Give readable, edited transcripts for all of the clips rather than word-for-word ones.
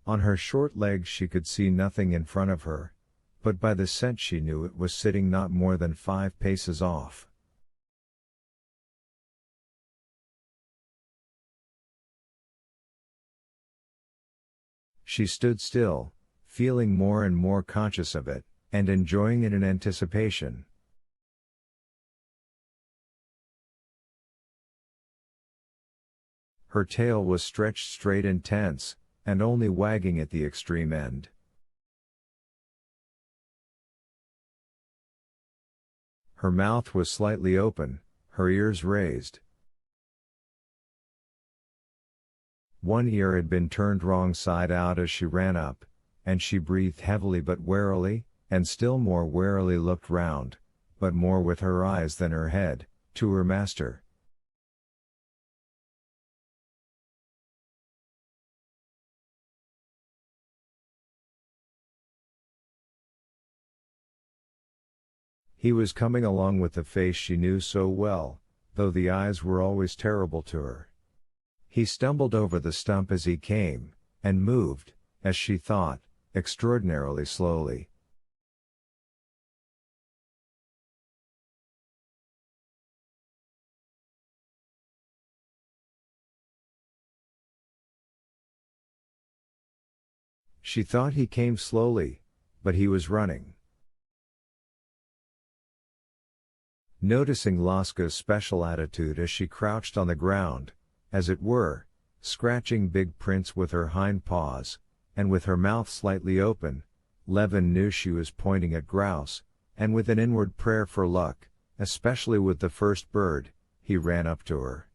On her short legs she could see nothing in front of her, but by the scent she knew it was sitting not more than 5 paces off. She stood still, feeling more and more conscious of it, and enjoying it in anticipation. Her tail was stretched straight and tense, and only wagging at the extreme end. Her mouth was slightly open, her ears raised. One ear had been turned wrong side out as she ran up, and she breathed heavily but warily, and still more warily looked round, but more with her eyes than her head, to her master. He was coming along with the face she knew so well, though the eyes were always terrible to her. He stumbled over the stump as he came, and moved, as she thought, extraordinarily slowly. She thought he came slowly, but he was running. Noticing Laska's special attitude as she crouched on the ground, as it were, scratching big prints with her hind paws, and with her mouth slightly open, Levin knew she was pointing at grouse, and with an inward prayer for luck, especially with the first bird, he ran up to her.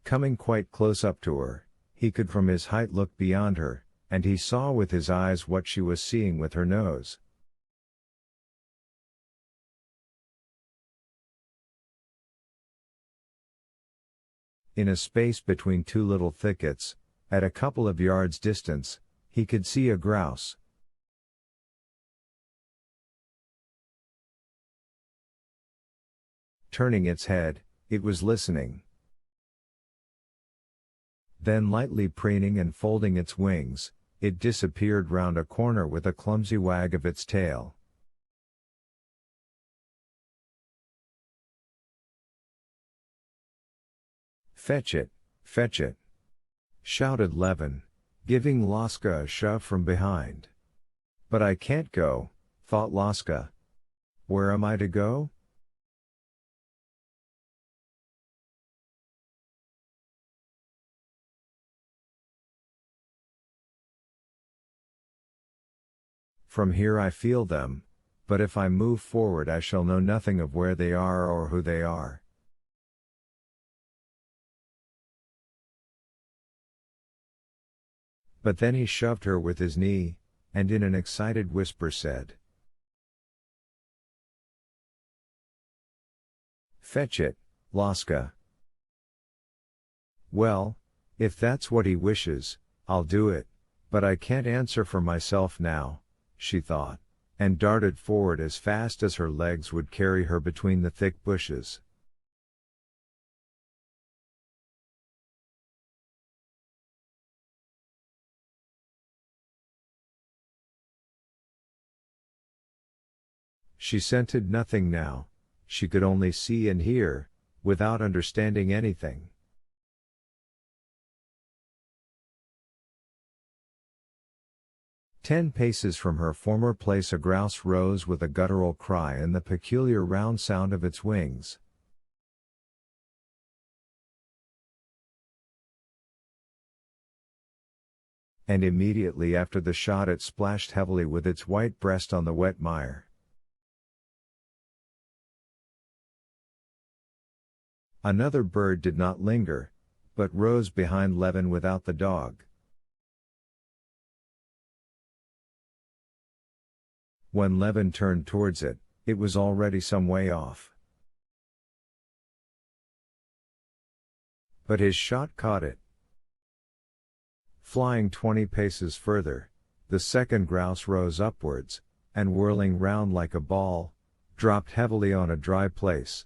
Coming quite close up to her, he could from his height look beyond her, and he saw with his eyes what she was seeing with her nose. In a space between 2 little thickets, at a couple of yards' distance, he could see a grouse. Turning its head, it was listening. Then lightly preening and folding its wings, it disappeared round a corner with a clumsy wag of its tail. "Fetch it, fetch it!" shouted Levin, giving Laska a shove from behind. "But I can't go," thought Laska. "Where am I to go?" "From here I feel them, but if I move forward I shall know nothing of where they are or who they are." But then he shoved her with his knee, and in an excited whisper said, "Fetch it, Laska." "Well, if that's what he wishes, I'll do it, but I can't answer for myself now," she thought, and darted forward as fast as her legs would carry her between the thick bushes. She scented nothing now, she could only see and hear, without understanding anything. "10 paces from her former place a grouse rose with a guttural cry and the peculiar round sound of its wings. And immediately after the shot it splashed heavily with its white breast on the wet mire. Another bird did not linger, but rose behind Levin without the dog. When Levin turned towards it, it was already some way off. But his shot caught it. Flying 20 paces further, the second grouse rose upwards, and whirling round like a ball, dropped heavily on a dry place.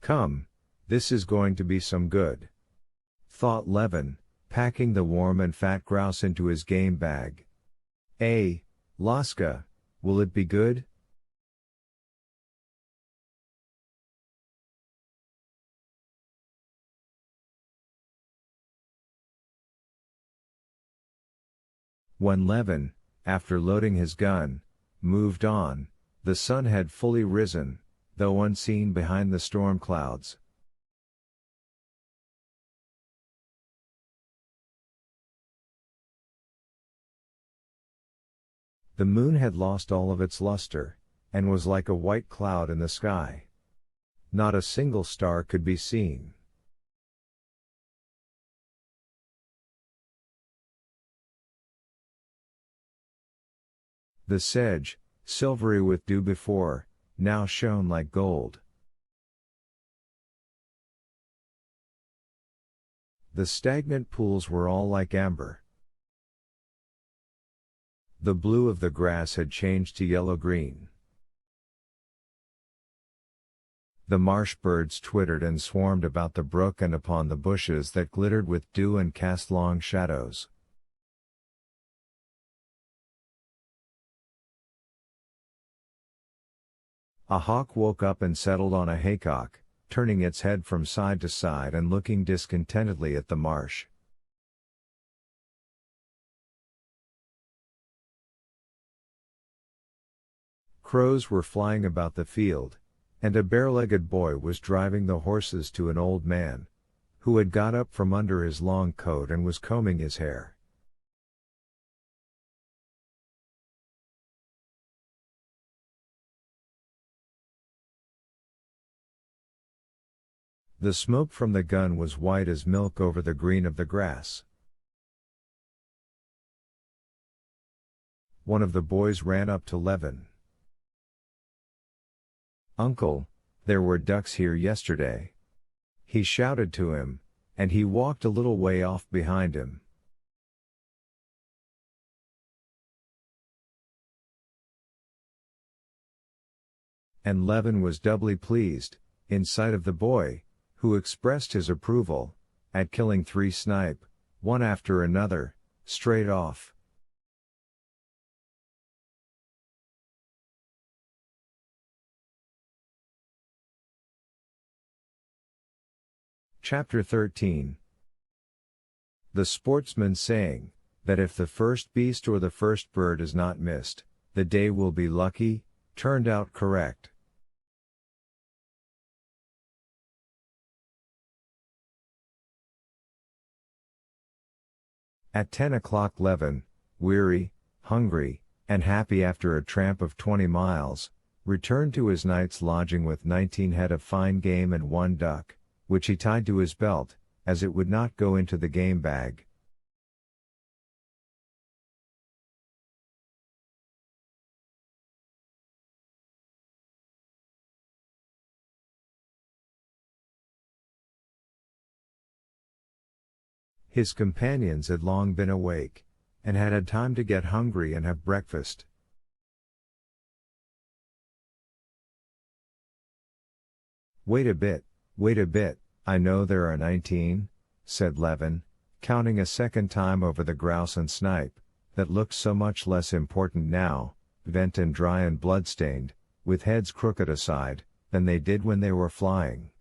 Come, this is going to be some good, thought Levin, packing the warm and fat grouse into his game bag. Laska, will it be good? When Levin, after loading his gun, moved on, the sun had fully risen, though unseen behind the storm clouds. The moon had lost all of its luster, and was like a white cloud in the sky. Not a single star could be seen. The sedge, silvery with dew before, now shone like gold. The stagnant pools were all like amber. The blue of the grass had changed to yellow-green. The marsh birds twittered and swarmed about the brook and upon the bushes that glittered with dew and cast long shadows. A hawk woke up and settled on a haycock, turning its head from side to side and looking discontentedly at the marsh. Crows were flying about the field, and a bare-legged boy was driving the horses to an old man, who had got up from under his long coat and was combing his hair. The smoke from the gun was white as milk over the green of the grass. One of the boys ran up to Levin. "Uncle, there were ducks here yesterday," he shouted to him, and he walked a little way off behind him. And Levin was doubly pleased, in sight of the boy, who expressed his approval, at killing 3 snipe, one after another, straight off. Chapter 13. The sportsman's saying, that if the first beast or the first bird is not missed, the day will be lucky, turned out correct. At 10 o'clock Levin, weary, hungry, and happy after a tramp of 20 miles, returned to his night's lodging with 19 head of fine game and 1 duck, which he tied to his belt, as it would not go into the game bag. His companions had long been awake, and had had time to get hungry and have breakfast. Wait a bit, I know there are 19, said Levin, counting a second time over the grouse and snipe, that looked so much less important now, bent and dry and blood-stained, with heads crooked aside, than they did when they were flying.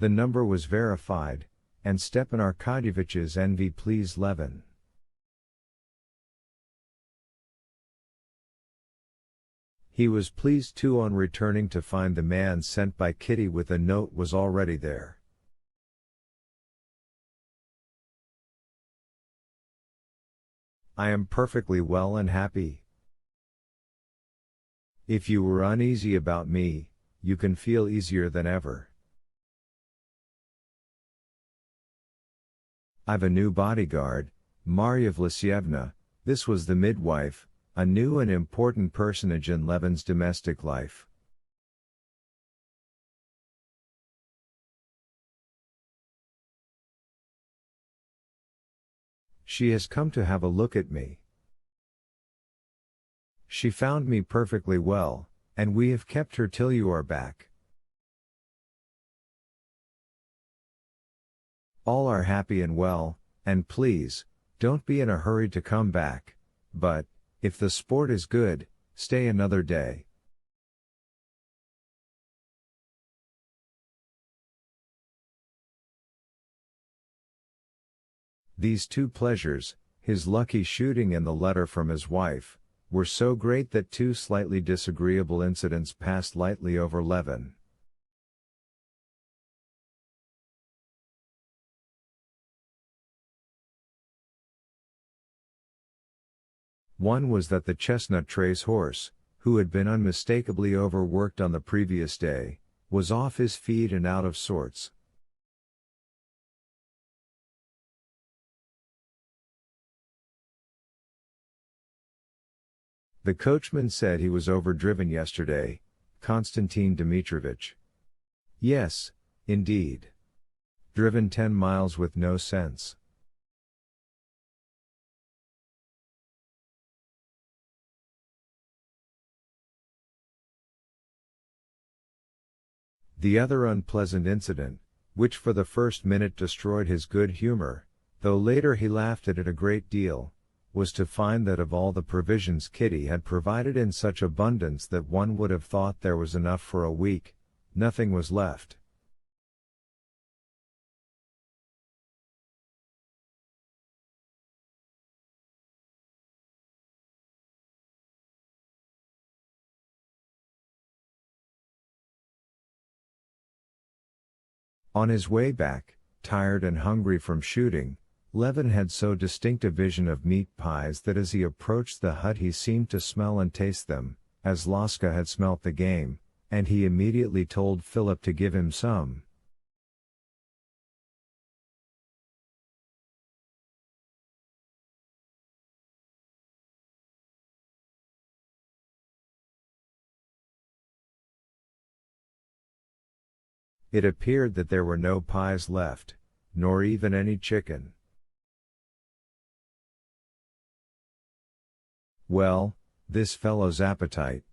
The number was verified, and Stepan Arkadyevich's envy pleased Levin. He was pleased too on returning to find the man sent by Kitty with a note was already there. "I am perfectly well and happy," If you were uneasy about me, you can feel easier than ever. I've a new bodyguard, Marya Vlasyevna. This was the midwife, a new and important personage in Levin's domestic life. She has come to have a look at me. She found me perfectly well, and we have kept her till you are back. All are happy and well, and please, don't be in a hurry to come back, but, if the sport is good, stay another day. These two pleasures, his lucky shooting and the letter from his wife, were so great that two slightly disagreeable incidents passed lightly over Levin. One was that the chestnut trace horse, who had been unmistakably overworked on the previous day, was off his feed and out of sorts. The coachman said he was overdriven yesterday, Konstantin Dmitrovich. Yes, indeed. Driven 10 miles with no sense. The other unpleasant incident, which for the first minute destroyed his good humor, though later he laughed at it a great deal, was to find that of all the provisions Kitty had provided in such abundance that one would have thought there was enough for a week, nothing was left. On his way back, tired and hungry from shooting, Levin had so distinct a vision of meat pies that as he approached the hut he seemed to smell and taste them, as Laska had smelt the game, and he immediately told Philip to give him some. It appeared that there were no pies left, nor even any chicken. Well, this fellow's appetite,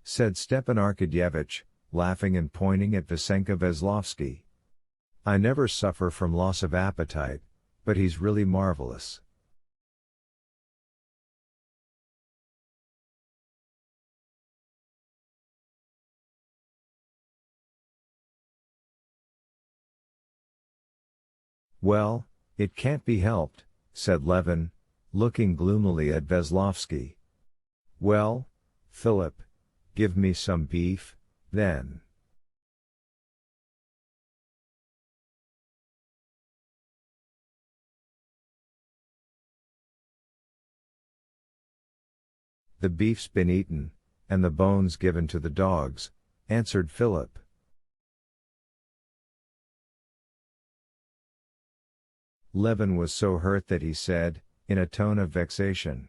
said Stepan Arkadyevitch, laughing and pointing at Vasenka Veslovsky. I never suffer from loss of appetite, but he's really marvelous. Well, it can't be helped, said Levin, looking gloomily at Veslovsky. Well, Philip, give me some beef, then. The beef's been eaten, and the bones given to the dogs, answered Philip. Levin was so hurt that he said, in a tone of vexation,